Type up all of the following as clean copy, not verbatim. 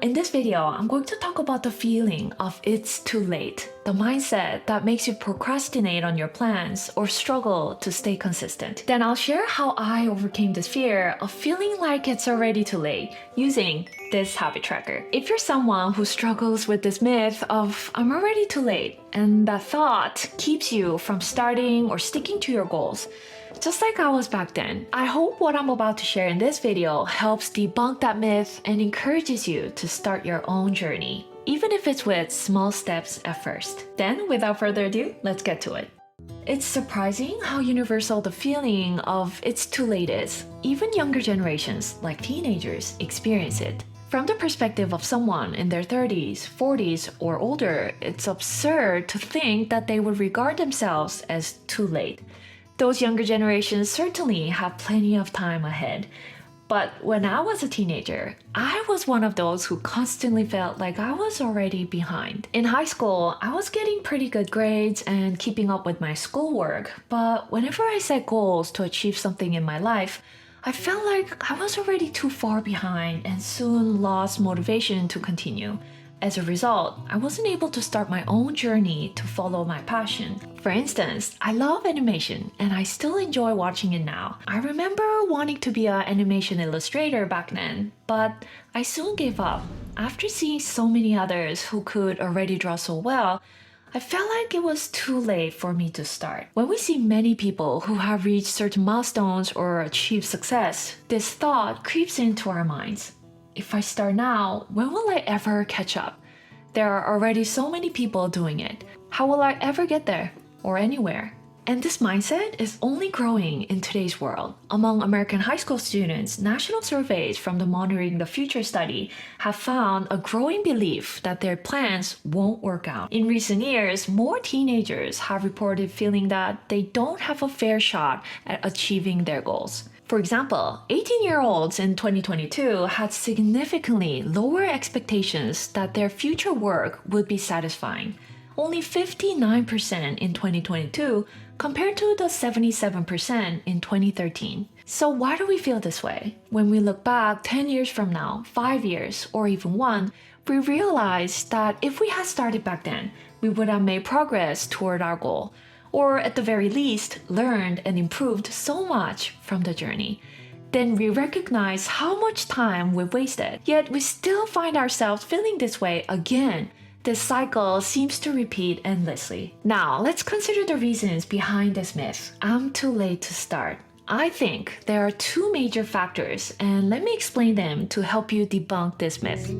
In this video, I'm going to talk about the feeling of it's too late, the mindset that makes you procrastinate on your plans or struggle to stay consistent. Then I'll share how I overcame this fear of feeling like it's already too late using this habit tracker. If you're someone who struggles with this myth of I'm already too late, and that thought keeps you from starting or sticking to your goals, just like I was back then, I hope what I'm about to share in this video helps debunk that myth and encourages you to start your own journey, even if it's with small steps at first. Then, without further ado, let's get to it. It's surprising how universal the feeling of it's too late is. Even younger generations, like teenagers, experience it. From the perspective of someone in their 30s, 40s, or older, it's absurd to think that they would regard themselves as too late. Those younger generations certainly have plenty of time ahead. But when I was a teenager, I was one of those who constantly felt like I was already behind. In high school, I was getting pretty good grades and keeping up with my schoolwork, but whenever I set goals to achieve something in my life, I felt like I was already too far behind and soon lost motivation to continue. As a result, I wasn't able to start my own journey to follow my passion. For instance, I love animation and I still enjoy watching it now. I remember wanting to be an animation illustrator back then, but I soon gave up. After seeing so many others who could already draw so well, I felt like it was too late for me to start. When we see many people who have reached certain milestones or achieved success, this thought creeps into our minds. If I start now, when will I ever catch up? There are already so many people doing it. How will I ever get there or anywhere? And this mindset is only growing in today's world. Among American high school students, national surveys from the Monitoring the Future study have found a growing belief that their plans won't work out. In recent years, more teenagers have reported feeling that they don't have a fair shot at achieving their goals. For example, 18-year-olds in 2022 had significantly lower expectations that their future work would be satisfying. Only 59% in 2022 compared to the 77% in 2013. So why do we feel this way? When we look back 10 years from now, 5 years, or even one, we realize that if we had started back then, we would have made progress toward our goal. Or at the very least, learned and improved so much from the journey. Then we recognize how much time we've wasted, yet we still find ourselves feeling this way again. This cycle seems to repeat endlessly. Now, let's consider the reasons behind this myth. I'm too late to start. I think there are two major factors, and let me explain them to help you debunk this myth.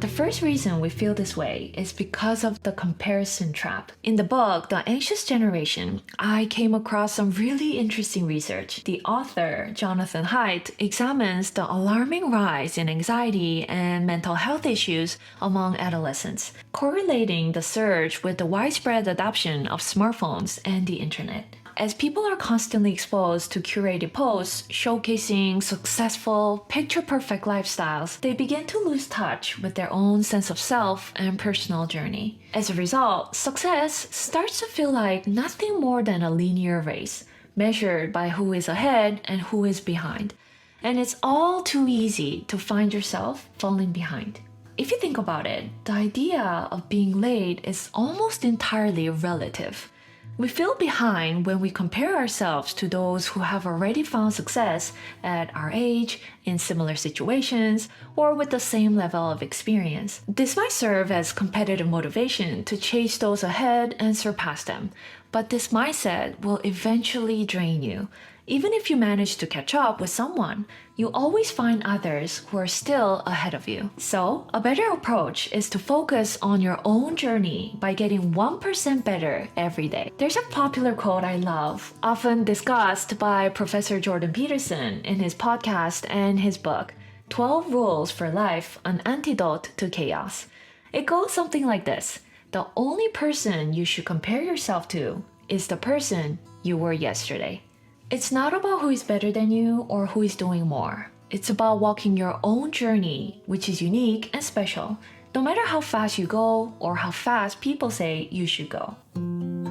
The first reason we feel this way is because of the comparison trap. In the book, The Anxious Generation, I came across some really interesting research. The author, Jonathan Haidt, examines the alarming rise in anxiety and mental health issues among adolescents, correlating the surge with the widespread adoption of smartphones and the internet. As people are constantly exposed to curated posts showcasing successful, picture-perfect lifestyles, they begin to lose touch with their own sense of self and personal journey. As a result, success starts to feel like nothing more than a linear race, measured by who is ahead and who is behind. And it's all too easy to find yourself falling behind. If you think about it, the idea of being late is almost entirely relative. We feel behind when we compare ourselves to those who have already found success at our age, in similar situations, or with the same level of experience. This might serve as competitive motivation to chase those ahead and surpass them, but this mindset will eventually drain you. Even if you manage to catch up with someone, you always find others who are still ahead of you. So, a better approach is to focus on your own journey by getting 1% better every day. There's a popular quote I love, often discussed by Professor Jordan Peterson in his podcast and his book, 12 Rules for Life, An Antidote to Chaos. It goes something like this. The only person you should compare yourself to is the person you were yesterday. It's not about who is better than you or who is doing more. It's about walking your own journey, which is unique and special, no matter how fast you go or how fast people say you should go.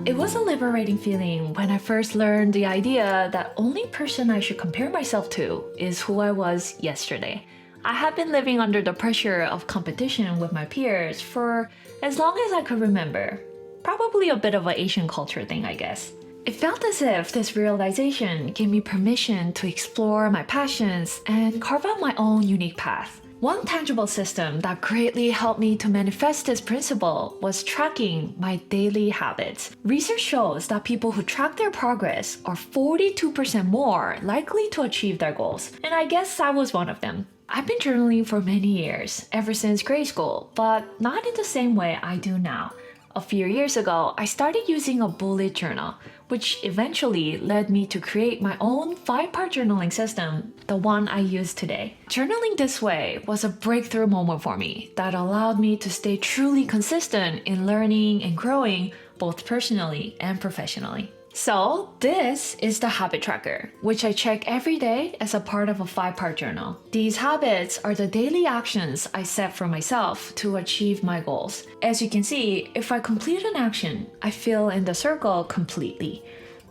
It was a liberating feeling when I first learned the idea that only person I should compare myself to is who I was yesterday. I have been living under the pressure of competition with my peers for as long as I could remember. Probably a bit of an Asian culture thing, I guess. It felt as if this realization gave me permission to explore my passions and carve out my own unique path. One tangible system that greatly helped me to manifest this principle was tracking my daily habits. Research shows that people who track their progress are 42% more likely to achieve their goals, and I guess I was one of them. I've been journaling for many years, ever since grade school, but not in the same way I do now. A few years ago, I started using a bullet journal, which eventually led me to create my own 5-part journaling system, the one I use today. Journaling this way was a breakthrough moment for me that allowed me to stay truly consistent in learning and growing, both personally and professionally. So this is the habit tracker, which I check every day as a part of a 5-part journal. These habits are the daily actions I set for myself to achieve my goals. As you can see, if I complete an action, I fill in the circle completely.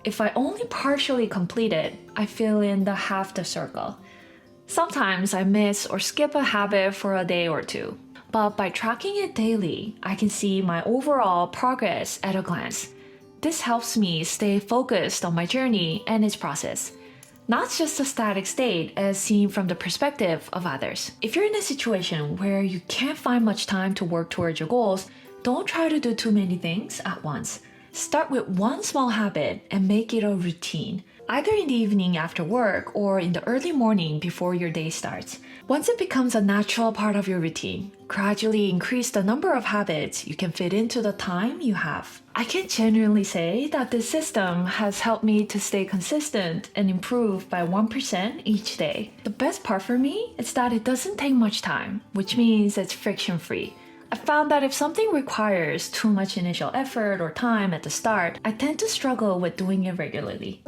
If I only partially complete it, I fill in the half the circle. Sometimes I miss or skip a habit for a day or two, but by tracking it daily, I can see my overall progress at a glance. This helps me stay focused on my journey and its process, not just a static state as seen from the perspective of others. If you're in a situation where you can't find much time to work towards your goals, don't try to do too many things at once. Start with one small habit and make it a routine, either in the evening after work or in the early morning before your day starts. Once it becomes a natural part of your routine, gradually increase the number of habits you can fit into the time you have. I can genuinely say that this system has helped me to stay consistent and improve by 1% each day. The best part for me is that it doesn't take much time, which means it's friction-free. I found that if something requires too much initial effort or time at the start, I tend to struggle with doing it regularly.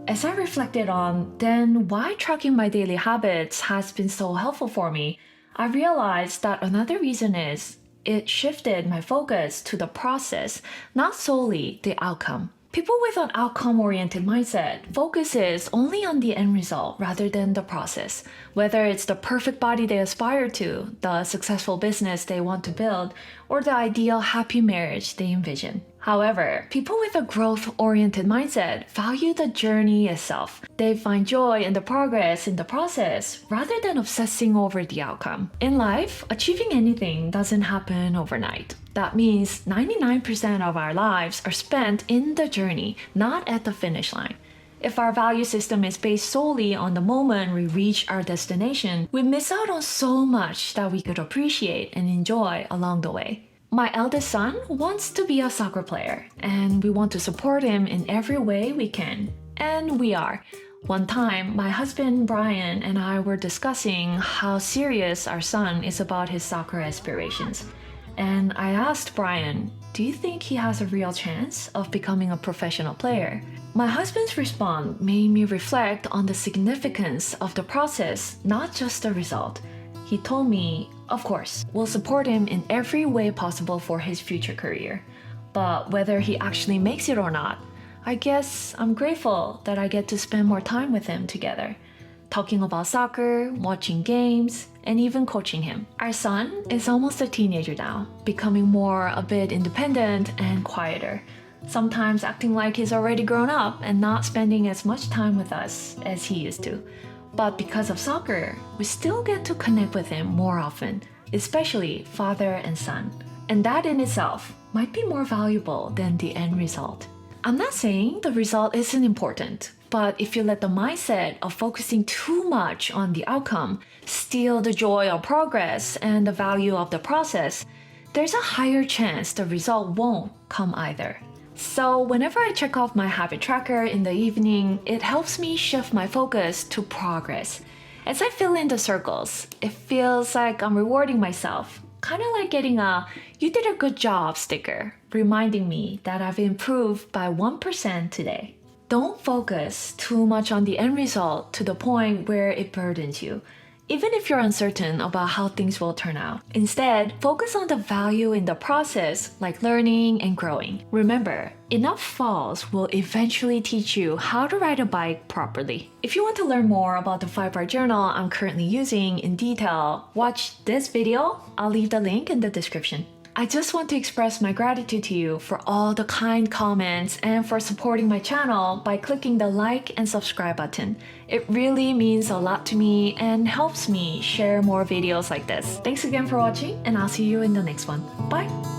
As I reflected on then why tracking my daily habits has been so helpful for me, I realized that another reason is it shifted my focus to the process, not solely the outcome. People with an outcome-oriented mindset focuses only on the end result rather than the process, whether it's the perfect body they aspire to, the successful business they want to build, or the ideal happy marriage they envision. However, people with a growth-oriented mindset value the journey itself. They find joy in the progress in the process rather than obsessing over the outcome. In life, achieving anything doesn't happen overnight. That means 99% of our lives are spent in the journey, not at the finish line. If our value system is based solely on the moment we reach our destination, we miss out on so much that we could appreciate and enjoy along the way. My eldest son wants to be a soccer player, and we want to support him in every way we can. And we are. One time, my husband Brian and I were discussing how serious our son is about his soccer aspirations. And I asked Brian, do you think he has a real chance of becoming a professional player? My husband's response made me reflect on the significance of the process, not just the result. He told me, of course, we'll support him in every way possible for his future career. But whether he actually makes it or not, I guess I'm grateful that I get to spend more time with him together, talking about soccer, watching games, and even coaching him. Our son is almost a teenager now, becoming a bit independent and quieter, sometimes acting like he's already grown up and not spending as much time with us as he used to. But because of soccer, we still get to connect with him more often, especially father and son. And that in itself might be more valuable than the end result. I'm not saying the result isn't important, but if you let the mindset of focusing too much on the outcome steal the joy of progress and the value of the process, there's a higher chance the result won't come either. So whenever I check off my habit tracker in the evening, it helps me shift my focus to progress. As I fill in the circles, it feels like I'm rewarding myself, kind of like getting a "you did a good job" sticker, reminding me that I've improved by 1% today. Don't focus too much on the end result to the point where it burdens you. even if you're uncertain about how things will turn out. Instead, focus on the value in the process, like learning and growing. Remember, enough falls will eventually teach you how to ride a bike properly. If you want to learn more about the 5-Hour Journal I'm currently using in detail, watch this video. I'll leave the link in the description. I just want to express my gratitude to you for all the kind comments and for supporting my channel by clicking the like and subscribe button. It really means a lot to me and helps me share more videos like this. Thanks again for watching, and I'll see you in the next one. Bye!